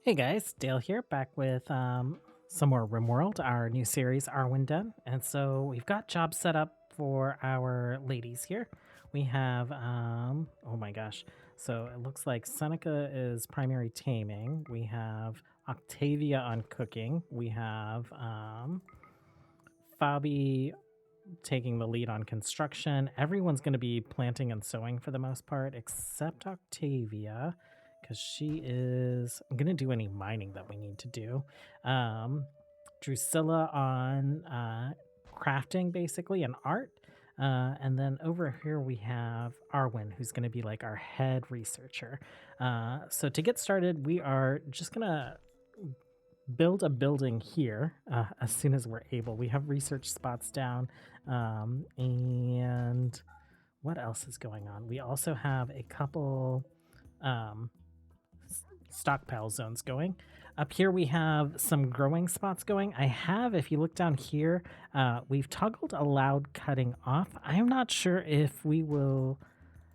Hey guys, Dale here, back with some more RimWorld, our new series, Arwynden. And so we've got jobs set up for our ladies here. We have, oh my gosh. So it looks like Seneca is primary taming. We have Octavia on cooking. We have Fabi taking the lead on construction. Everyone's going to be planting and sowing for the most part, except Octavia, because she is going to do any mining that we need to do. Drusilla on crafting, basically, and art. And then over here we have Arwen, who's going to be like our head researcher. So to get started, we are just going to build a building here as soon as we're able. We have research spots down. And what else is going on? We also have a couple um, stockpile zones going. Up here we have some growing spots going. I have, if you look down here, we've toggled allowed cutting off. I am not sure if we will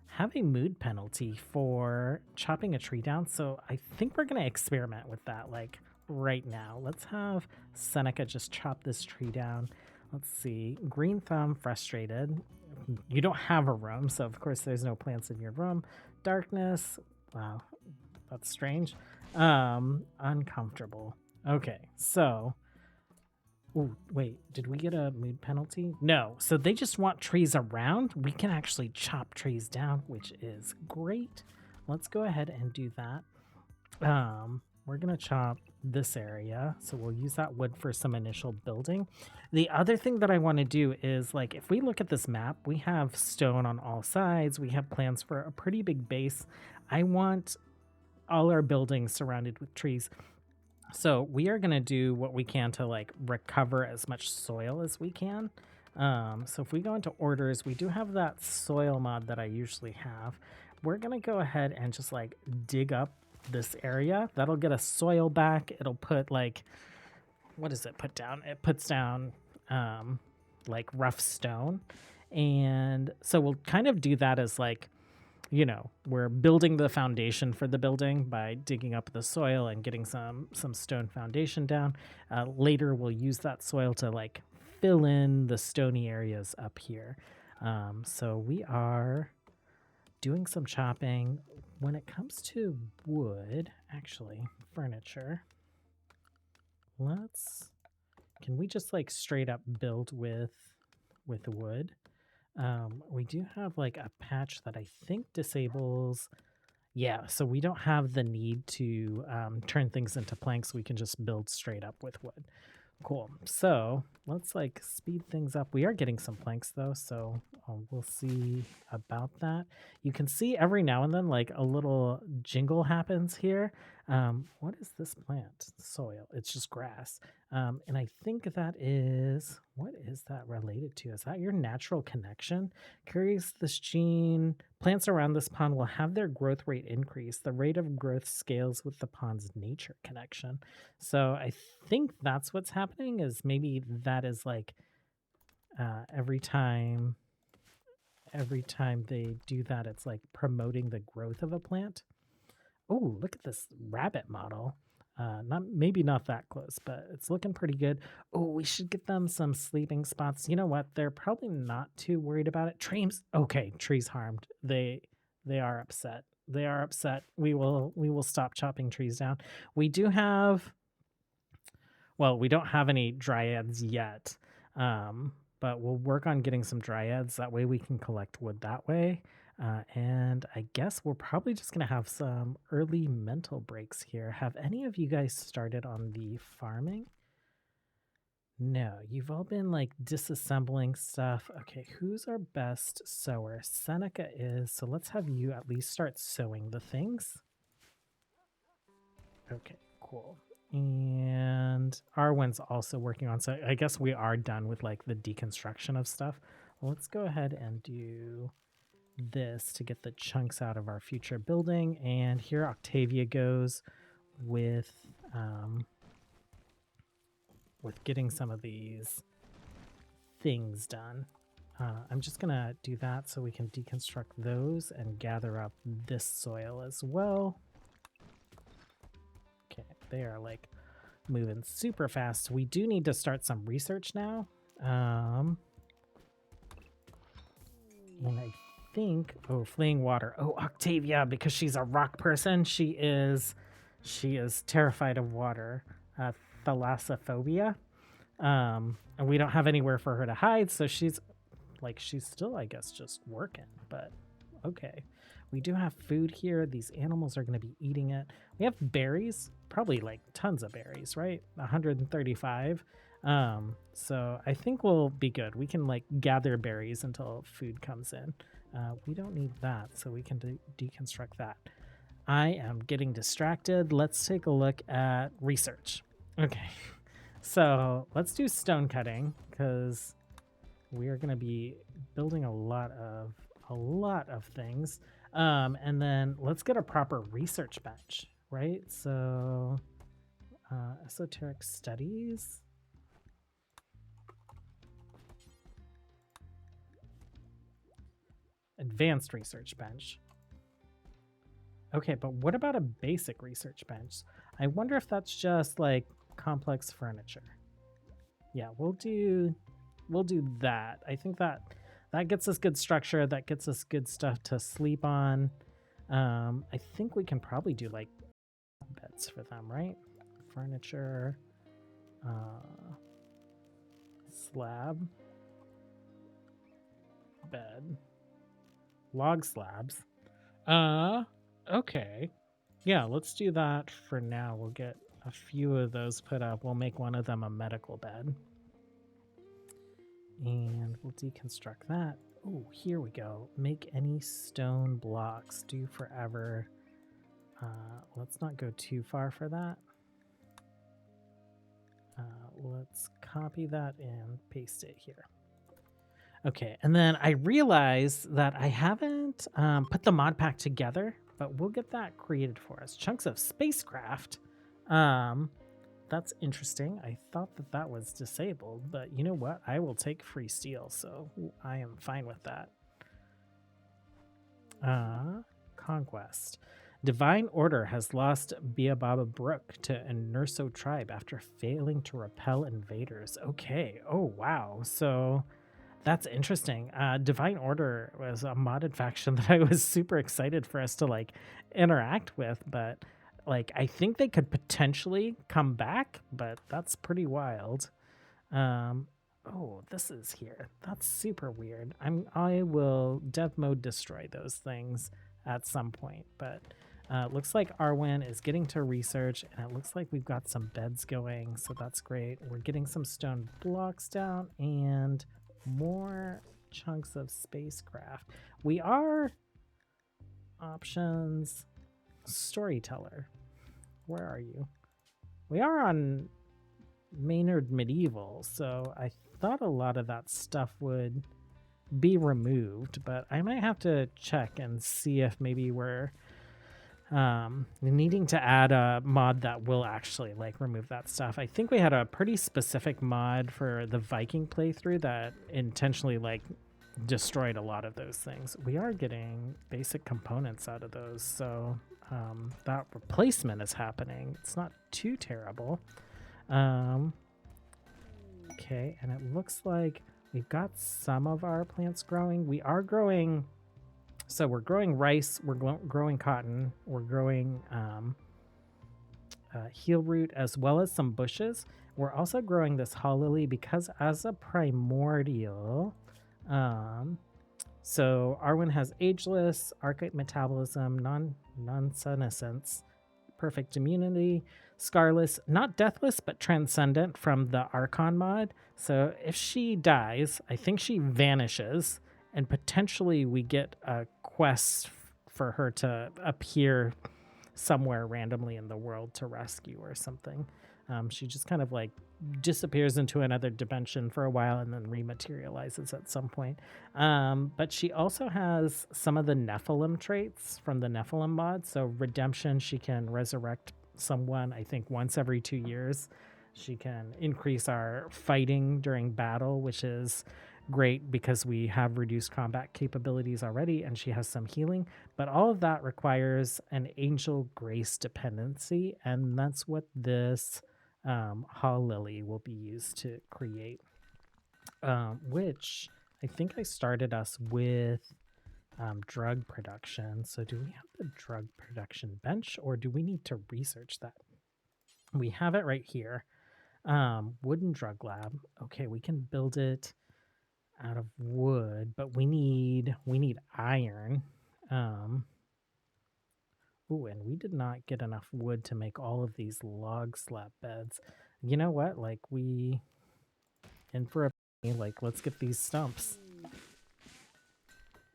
have a mood penalty for chopping a tree down, so I think we're going to experiment with that like right now. Let's have Seneca just chop this tree down. Let's see. Green Thumb, frustrated. You don't have a room, so of course there's no plants in your room. Darkness. Wow, that's strange. Uncomfortable. Okay, so ooh, wait, did we get a mood penalty? No. So they just want trees around. We can actually chop trees down, which is great. Let's go ahead and do that. We're going to chop this area. So we'll use that wood for some initial building. The other thing that I want to do is, like, if we look at this map, we have stone on all sides. We have plans for a pretty big base. I want all our buildings surrounded with trees. So we are going to do what we can to like recover as much soil as we can. So if we go into orders, we do have that soil mod that I usually have. We're going to go ahead and just like dig up this area. That'll get us soil back. It'll put like, what does it put down? It puts down like rough stone. And so we'll kind of do that as like, you know, we're building the foundation for the building by digging up the soil and getting some stone foundation down. Later, we'll use that soil to like fill in the stony areas up here. So we are doing some chopping. When it comes to wood, actually, furniture, can we just like straight up build with wood? We do have like a patch that I think disables. Yeah, so we don't have the need to turn things into planks. We can just build straight up with wood. Cool. So let's like speed things up. We are getting some planks though, so we'll see about that. You can see every now and then like a little jingle happens here. What is this plant? Soil. It's just grass. And I think that is, what is that related to? Is that your natural connection? Curious, this gene, plants around this pond will have their growth rate increase. The rate of growth scales with the pond's nature connection. So I think that's what's happening, is maybe that is like every time they do that, it's like promoting the growth of a plant. Oh, look at this rabbit model. Not that close, but it's looking pretty good. Oh, we should get them some sleeping spots. You know what? They're probably not too worried about it. Trees harmed. They are upset. They are upset. We will stop chopping trees down. We do have, well, we don't have any dryads yet. But we'll work on getting some dryads. That way we can collect wood that way. And I guess we're probably just going to have some early mental breaks here. Have any of you guys started on the farming? No, you've all been like disassembling stuff. Okay, who's our best sewer? Seneca is, so let's have you at least start sewing the things. Okay, cool. And Arwen's also working on, so I guess we are done with like the deconstruction of stuff. Well, let's go ahead and do this to get the chunks out of our future building. And here Octavia goes with getting some of these things done. I'm just gonna do that so we can deconstruct those and gather up this soil as well. Okay, They are like moving super fast. We do need to start some research now. And I think, oh, fleeing water. Oh, Octavia, because she's a rock person, she is terrified of water. Thalassophobia. And we don't have anywhere for her to hide, so she's still, I guess, just working, but okay. We do have food here. These animals are going to be eating it. We have berries, probably like tons of berries, right? 135. So I think we'll be good. We can like gather berries until food comes in. We don't need that, so we can deconstruct that. I am getting distracted. Let's take a look at research. Okay, so let's do stone cutting because we are going to be building a lot of things. And then let's get a proper research bench, right? So esoteric studies. Advanced research bench. Okay, but what about a basic research bench? I wonder if that's just like complex furniture. Yeah, we'll do that. I think that gets us good structure. That gets us good stuff to sleep on. I think we can probably do like beds for them, right? Furniture, slab, bed, log slabs. Okay. Yeah, let's do that for now. We'll get a few of those put up. We'll make one of them a medical bed. And we'll deconstruct that. Oh, here we go. Make any stone blocks. Do forever. Let's not go too far for that. Let's copy that and paste it here. Okay, and then I realized that I haven't put the mod pack together, but we'll get that created for us. Chunks of spacecraft. That's interesting. I thought that was disabled, but you know what? I will take free steel, so I am fine with that. Conquest. Divine Order has lost Biababa Brook to Nurso tribe after failing to repel invaders. Okay. Oh, wow. So that's interesting. Divine Order was a modded faction that I was super excited for us to like interact with, but like I think they could potentially come back, but that's pretty wild. Oh, this is here. That's super weird. I will dev mode destroy those things at some point, but looks like Arwynden is getting to research, and it looks like we've got some beds going, so that's great. We're getting some stone blocks down and more chunks of spacecraft. We are options storyteller. Where are you? We are on Maynard Medieval, so I thought a lot of that stuff would be removed, but I might have to check and see if maybe we're needing to add a mod that will actually like remove that stuff. I think we had a pretty specific mod for the Viking playthrough that intentionally like destroyed a lot of those things. We are getting basic components out of those, so that replacement is happening. It's not too terrible. Okay, and it looks like we've got some of our plants growing. We are growing, so we're growing rice, we're growing cotton, we're growing heel root as well as some bushes. We're also growing this hall lily because as a primordial, so Arwynden has ageless, archite metabolism, non-senescence, perfect immunity, scarless, not deathless, but transcendent from the Archon mod. So if she dies, I think she vanishes, and potentially we get a quest for her to appear somewhere randomly in the world to rescue or something. She just kind of like disappears into another dimension for a while and then rematerializes at some point. But she also has some of the Nephilim traits from the Nephilim mod. So redemption, she can resurrect someone, I think, once every 2 years. She can increase our fighting during battle, which is great because we have reduced combat capabilities already and she has some healing, but all of that requires an angel grace dependency, and that's what this Hall Lily will be used to create, which I think I started us with drug production. So do we have the drug production bench or do we need to research that? We have it right here. Wooden drug lab. Okay, we can build it out of wood, but we need iron. Ooh, and we did not get enough wood to make all of these log slab beds. You know what? Like we in for a like let's get these stumps.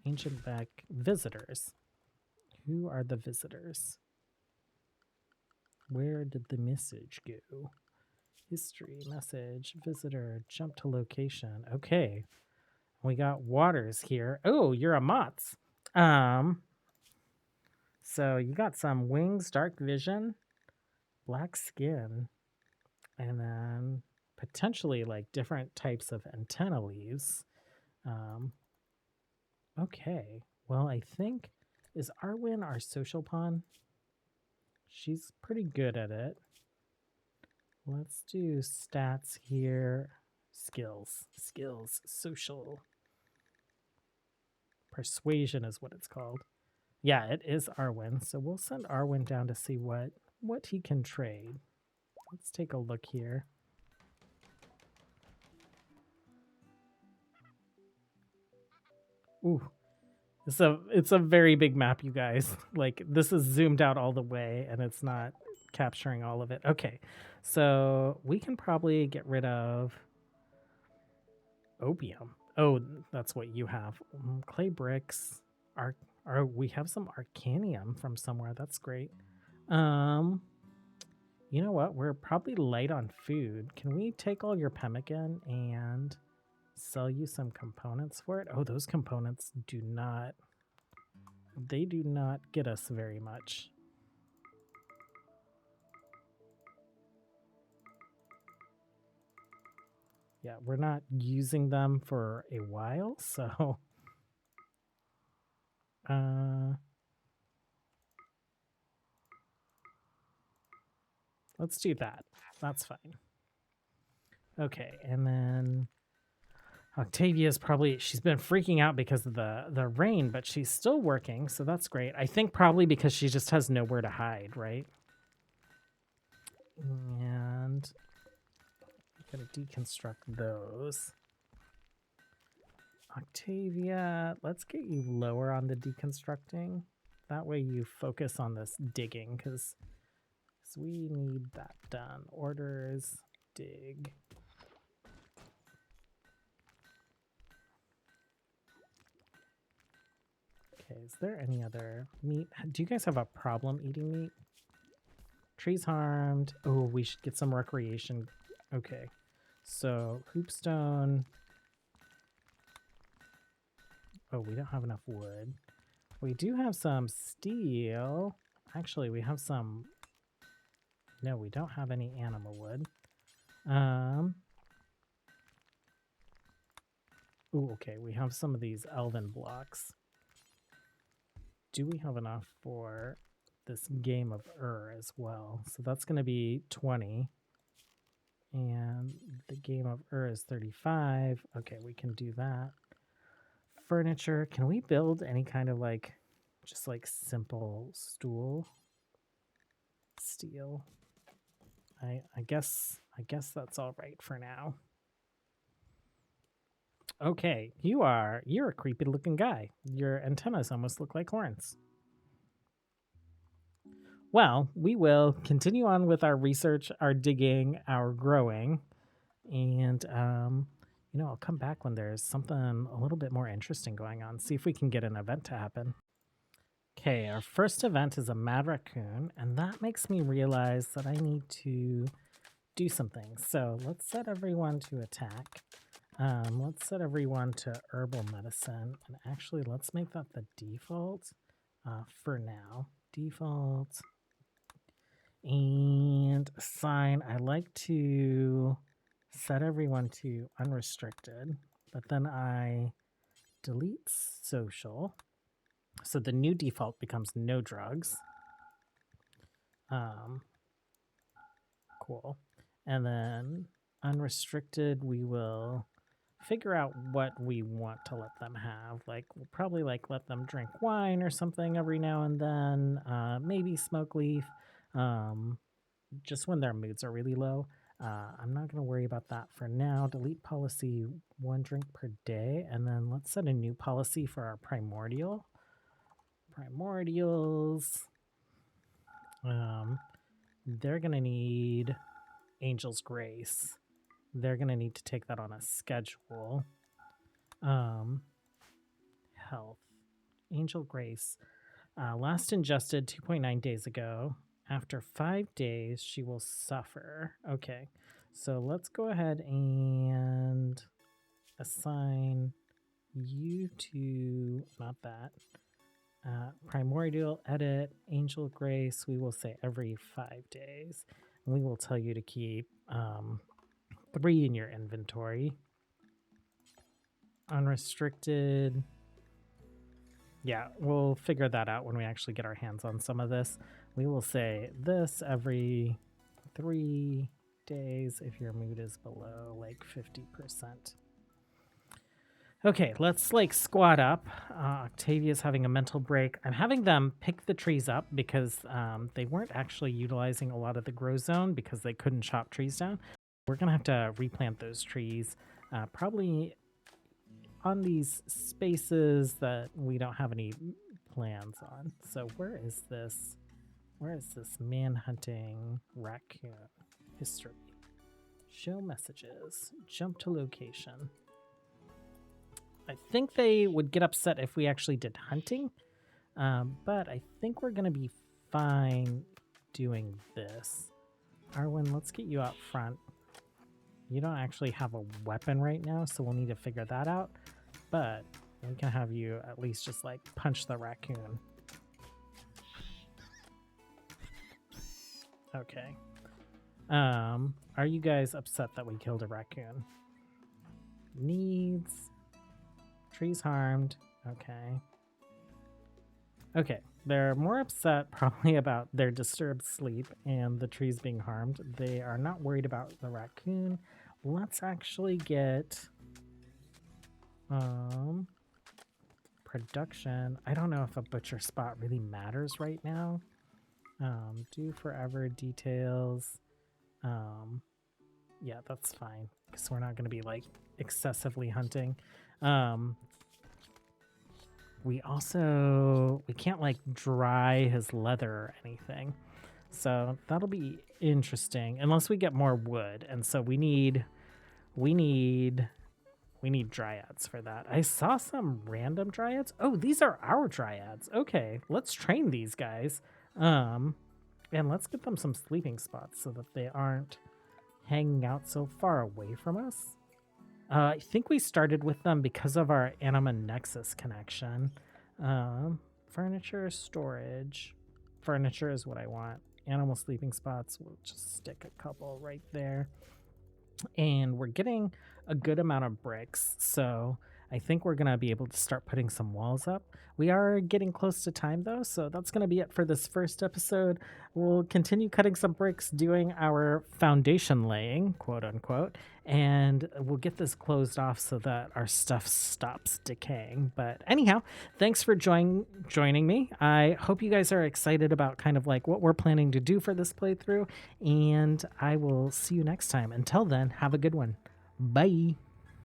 Ancient back visitors. Who are the visitors? Where did the message go? History, message, visitor, jump to location. Okay. We got waters here. Oh, you're a Motz. So you got some wings, dark vision, black skin, and then potentially like different types of antenna leaves. Okay. Well, I think is Arwen our social pawn? She's pretty good at it. Let's do stats here. Skills, social. Persuasion is what it's called. Yeah, it is Arwen. So we'll send Arwen down to see what he can trade. Let's take a look here. Ooh. It's a very big map, you guys. Like this is zoomed out all the way and it's not capturing all of it. Okay. So we can probably get rid of opium. Oh, that's what you have. Clay bricks. We have some arcanium from somewhere. That's great. You know what? We're probably light on food. Can we take all your pemmican and sell you some components for it? Oh, those components do not get us very much. Yeah, we're not using them for a while, so let's do that. That's fine. Okay, and then Octavia's she's been freaking out because of the rain, but she's still working, so that's great. I think probably because she just has nowhere to hide, right? And I'm gonna deconstruct those. Octavia, let's get you lower on the deconstructing. That way you focus on this digging, because we need that done. Orders, dig. Okay, is there any other meat? Do you guys have a problem eating meat? Trees harmed. Oh, we should get some recreation. Okay, so hoopstone. Oh, we don't have enough wood. We do have some steel. Actually, we have some... No, we don't have any animal wood. Ooh, okay, we have some of these elven blocks. Do we have enough for this game of as well? So that's going to be 20. And the game of is 35. Okay, we can do that. Furniture. Can we build any kind of just simple stool? Steel. I guess that's all right for now. Okay, you're a creepy looking guy. Your antennas almost look like horns. Well, we will continue on with our research, our digging, our growing, and I'll come back when there's something a little bit more interesting going on. See if we can get an event to happen. Okay, our first event is a mad raccoon, and that makes me realize that I need to do something. So let's set everyone to attack. Let's set everyone to herbal medicine, and actually let's make that the default for now. Default. And assign, I like to set everyone to unrestricted. but then I delete social. So the new default becomes no drugs. Cool. And then unrestricted, we will figure out what we want to let them have. Like, we'll probably like let them drink wine or something every now and then. Maybe smoke leaf. Just when their moods are really low. I'm not going to worry about that for now. Delete policy 1 drink per day. And then let's set a new policy for our primordial. Primordials. They're going to need Angel's Grace. They're going to need to take that on a schedule. Health. Angel Grace. Last ingested 2.9 days ago. After 5 days, she will suffer. Okay, so let's go ahead and assign you to, not that, Primordial, edit, Angel Grace. We will say every 5 days. And we will tell you to keep 3 in your inventory. Unrestricted. Yeah, we'll figure that out when we actually get our hands on some of this. We will say this every 3 days if your mood is below like 50%. Okay, let's like squat up. Octavia's having a mental break. I'm having them pick the trees up because they weren't actually utilizing a lot of the grow zone because they couldn't chop trees down. We're going to have to replant those trees probably on these spaces that we don't have any plans on. So where is this? Where is this man-hunting raccoon? History. Show messages. Jump to location. I think they would get upset if we actually did hunting, but I think we're going to be fine doing this. Arwen, let's get you out front. You don't actually have a weapon right now, so we'll need to figure that out, but we can have you at least just like punch the raccoon. Okay. Are you guys upset that we killed a raccoon? Needs. Trees harmed. Okay. Okay. They're more upset probably about their disturbed sleep and the trees being harmed. They are not worried about the raccoon. Let's actually get production. I don't know if a butcher spot really matters right now. Do forever details. Yeah, that's fine because we're not going to be like excessively hunting. We can't like dry his leather or anything, so that'll be interesting unless we get more wood, and so we need dryads for that. I saw some random dryads. Oh, these are our dryads. Okay, let's train these guys, and let's get them some sleeping spots so that they aren't hanging out so far away from us. I think we started with them because of our Anima Nexus connection. Furniture, storage. Furniture is what I want. Animal sleeping spots, we'll just stick a couple right there. And we're getting a good amount of bricks, so I think we're going to be able to start putting some walls up. We are getting close to time, though, so that's going to be it for this first episode. We'll continue cutting some bricks, doing our foundation laying, quote unquote, and we'll get this closed off so that our stuff stops decaying. But anyhow, thanks for joining me. I hope you guys are excited about kind of like what we're planning to do for this playthrough, and I will see you next time. Until then, have a good one. Bye.